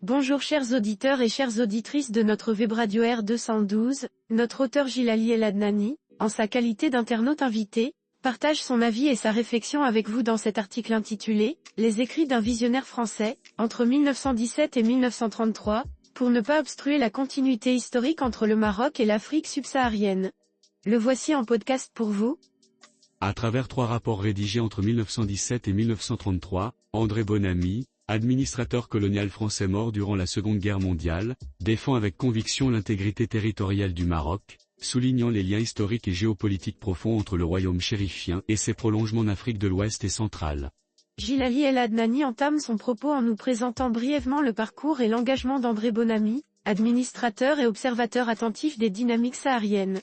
Bonjour chers auditeurs et chères auditrices de notre web radio R212, notre auteur Gilali El Adnani, en sa qualité d'internaute invité, partage son avis et sa réflexion avec vous dans cet article intitulé « Les écrits d'un visionnaire français, entre 1917 et 1933, pour ne pas obstruer la continuité historique entre le Maroc et l'Afrique subsaharienne ». Le voici en podcast pour vous. À travers 3 rapports rédigés entre 1917 et 1933, André Bonamy, administrateur colonial français mort durant la Seconde Guerre mondiale, défend avec conviction l'intégrité territoriale du Maroc, soulignant les liens historiques et géopolitiques profonds entre le royaume chérifien et ses prolongements en Afrique de l'Ouest et centrale. Gilali El Adnani entame son propos en nous présentant brièvement le parcours et l'engagement d'André Bonamy, administrateur et observateur attentif des dynamiques sahariennes.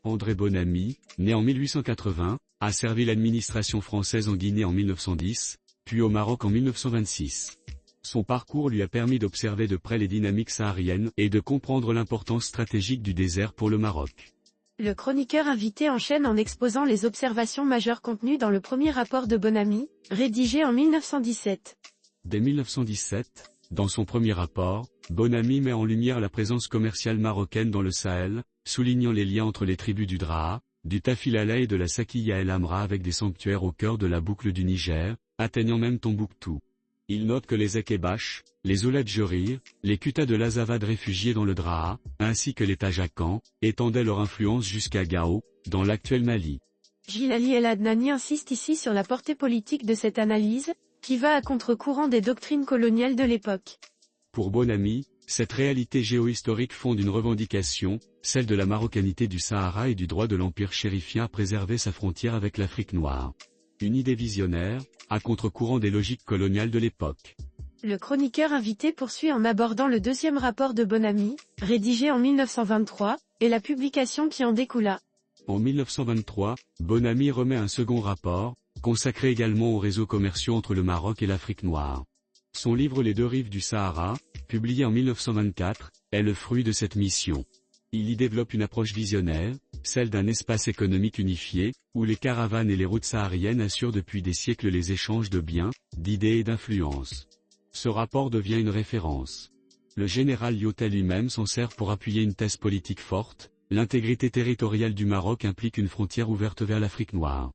André Bonamy, né en 1880, a servi l'administration française en Guinée en 1910, puis au Maroc en 1926. Son parcours lui a permis d'observer de près les dynamiques sahariennes et de comprendre l'importance stratégique du désert pour le Maroc. Le chroniqueur invité enchaîne en exposant les observations majeures contenues dans le premier rapport de Bonamy, rédigé en 1917. Dès 1917, dans son premier rapport, Bonamy met en lumière la présence commerciale marocaine dans le Sahel, soulignant les liens entre les tribus du Draha, du Tafilala et de la Sakiya El Amra avec des sanctuaires au cœur de la boucle du Niger, atteignant même Tombouctou. Il note que les Ekebash, les Oulad Jorir, les Kuta de l'Azavad réfugiés dans le Draha, ainsi que les Tajakans, étendaient leur influence jusqu'à Gao, dans l'actuel Mali. Gilali El Adnani insiste ici sur la portée politique de cette analyse, qui va à contre-courant des doctrines coloniales de l'époque. Pour Bonamy, cette réalité géohistorique fonde une revendication, celle de la marocanité du Sahara et du droit de l'Empire chérifien à préserver sa frontière avec l'Afrique noire. Une idée visionnaire, à contre-courant des logiques coloniales de l'époque. Le chroniqueur invité poursuit en abordant le deuxième rapport de Bonamy, rédigé en 1923, et la publication qui en découla. En 1923, Bonamy remet un second rapport, consacré également aux réseaux commerciaux entre le Maroc et l'Afrique noire. Son livre Les deux rives du Sahara, publié en 1924, est le fruit de cette mission. Il y développe une approche visionnaire, celle d'un espace économique unifié, où les caravanes et les routes sahariennes assurent depuis des siècles les échanges de biens, d'idées et d'influences. Ce rapport devient une référence. Le général Lyotet lui-même s'en sert pour appuyer une thèse politique forte, l'intégrité territoriale du Maroc implique une frontière ouverte vers l'Afrique noire.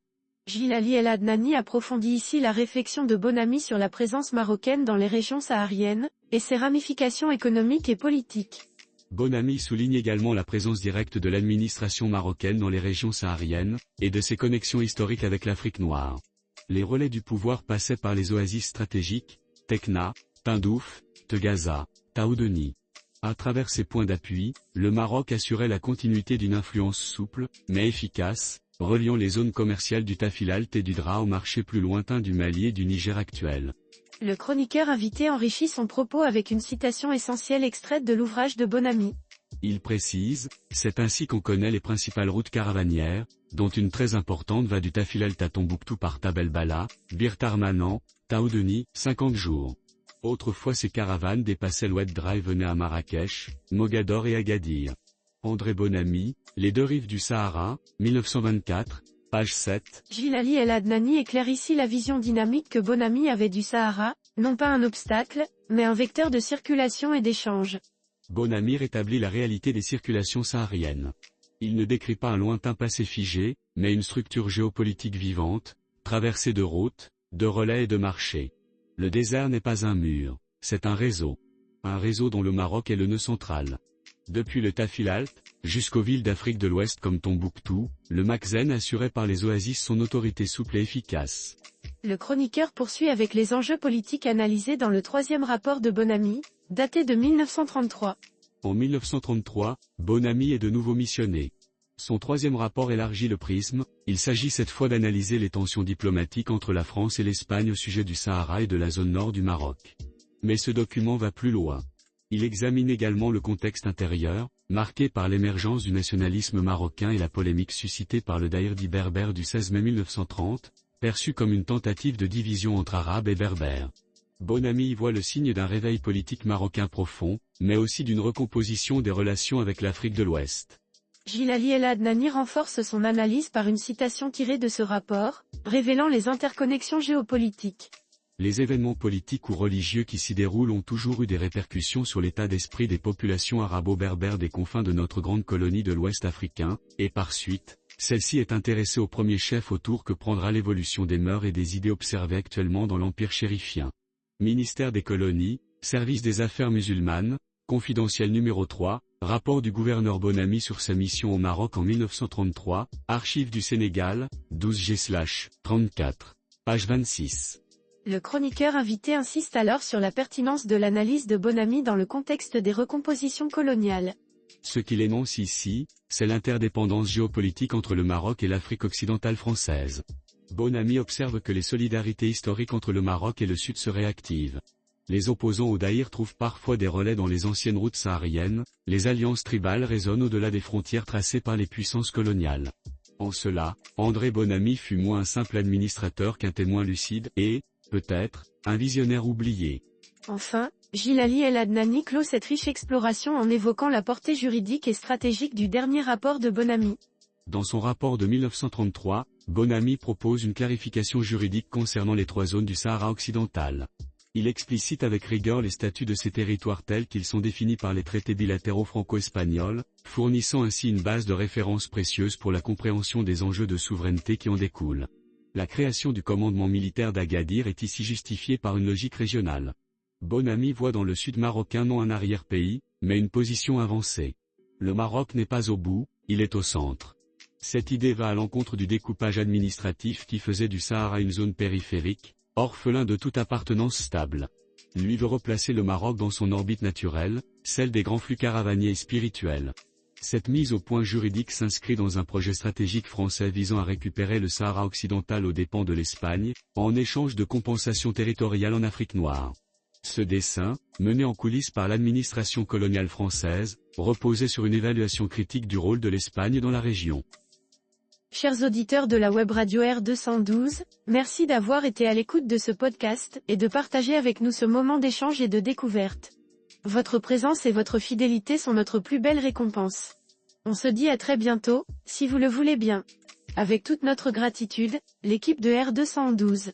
Gilali El Adnani approfondit ici la réflexion de Bonamy sur la présence marocaine dans les régions sahariennes, et ses ramifications économiques et politiques. Bonamy souligne également la présence directe de l'administration marocaine dans les régions sahariennes, et de ses connexions historiques avec l'Afrique noire. Les relais du pouvoir passaient par les oasis stratégiques, Tekna, Tindouf, Tegaza, Taoudeni. À travers ces points d'appui, le Maroc assurait la continuité d'une influence souple, mais efficace, reliant les zones commerciales du Tafilalt et du Draha au marché plus lointain du Mali et du Niger actuel. Le chroniqueur invité enrichit son propos avec une citation essentielle extraite de l'ouvrage de Bonamy. Il précise, c'est ainsi qu'on connaît les principales routes caravanières, dont une très importante va du Tafilalt à Tombouctou par Tabel Bala, Bir Tarmanan, Taoudeni, 50 jours. Autrefois ces caravanes dépassaient l'Oued Dra et venaient à Marrakech, Mogador et Agadir. André Bonamy, Les deux rives du Sahara, 1924, page 7. Gilali El Adnani éclaire ici la vision dynamique que Bonamy avait du Sahara, non pas un obstacle, mais un vecteur de circulation et d'échange. Bonamy rétablit la réalité des circulations sahariennes. Il ne décrit pas un lointain passé figé, mais une structure géopolitique vivante, traversée de routes, de relais et de marchés. Le désert n'est pas un mur, c'est un réseau. Un réseau dont le Maroc est le nœud central. Depuis le Tafilalt, jusqu'aux villes d'Afrique de l'Ouest comme Tombouctou, le Makzen assurait par les oasis son autorité souple et efficace. Le chroniqueur poursuit avec les enjeux politiques analysés dans le troisième rapport de Bonamy, daté de 1933. En 1933, Bonamy est de nouveau missionné. Son troisième rapport élargit le prisme, il s'agit cette fois d'analyser les tensions diplomatiques entre la France et l'Espagne au sujet du Sahara et de la zone nord du Maroc. Mais ce document va plus loin. Il examine également le contexte intérieur, marqué par l'émergence du nationalisme marocain et la polémique suscitée par le Daïrdi berbère du 16 mai 1930, perçu comme une tentative de division entre Arabes et Berbères. Bonamy y voit le signe d'un réveil politique marocain profond, mais aussi d'une recomposition des relations avec l'Afrique de l'Ouest. Gilali El Adnani renforce son analyse par une citation tirée de ce rapport, révélant les interconnexions géopolitiques. Les événements politiques ou religieux qui s'y déroulent ont toujours eu des répercussions sur l'état d'esprit des populations arabo-berbères des confins de notre grande colonie de l'Ouest africain, et par suite, celle-ci est intéressée au premier chef au tour que prendra l'évolution des mœurs et des idées observées actuellement dans l'Empire chérifien. Ministère des colonies, Service des affaires musulmanes, confidentiel numéro 3, rapport du gouverneur Bonamy sur sa mission au Maroc en 1933, Archives du Sénégal, 12G/34, page 26. Le chroniqueur invité insiste alors sur la pertinence de l'analyse de Bonamy dans le contexte des recompositions coloniales. Ce qu'il énonce ici, c'est l'interdépendance géopolitique entre le Maroc et l'Afrique occidentale française. Bonamy observe que les solidarités historiques entre le Maroc et le Sud se réactivent. Les opposants au Daïr trouvent parfois des relais dans les anciennes routes sahariennes, les alliances tribales résonnent au-delà des frontières tracées par les puissances coloniales. En cela, André Bonamy fut moins un simple administrateur qu'un témoin lucide et, peut-être, un visionnaire oublié. Enfin, Djilali El Adnani clôt cette riche exploration en évoquant la portée juridique et stratégique du dernier rapport de Bonamy. Dans son rapport de 1933, Bonamy propose une clarification juridique concernant les 3 zones du Sahara occidental. Il explicite avec rigueur les statuts de ces territoires tels qu'ils sont définis par les traités bilatéraux franco-espagnols, fournissant ainsi une base de référence précieuse pour la compréhension des enjeux de souveraineté qui en découlent. La création du commandement militaire d'Agadir est ici justifiée par une logique régionale. Bonamy voit dans le sud marocain non un arrière-pays, mais une position avancée. Le Maroc n'est pas au bout, il est au centre. Cette idée va à l'encontre du découpage administratif qui faisait du Sahara une zone périphérique, orphelin de toute appartenance stable. Lui veut replacer le Maroc dans son orbite naturelle, celle des grands flux caravaniers et spirituels. Cette mise au point juridique s'inscrit dans un projet stratégique français visant à récupérer le Sahara occidental aux dépens de l'Espagne, en échange de compensations territoriales en Afrique noire. Ce dessein, mené en coulisses par l'administration coloniale française, reposait sur une évaluation critique du rôle de l'Espagne dans la région. Chers auditeurs de la web radio R212, merci d'avoir été à l'écoute de ce podcast et de partager avec nous ce moment d'échange et de découverte. Votre présence et votre fidélité sont notre plus belle récompense. On se dit à très bientôt, si vous le voulez bien. Avec toute notre gratitude, l'équipe de R212.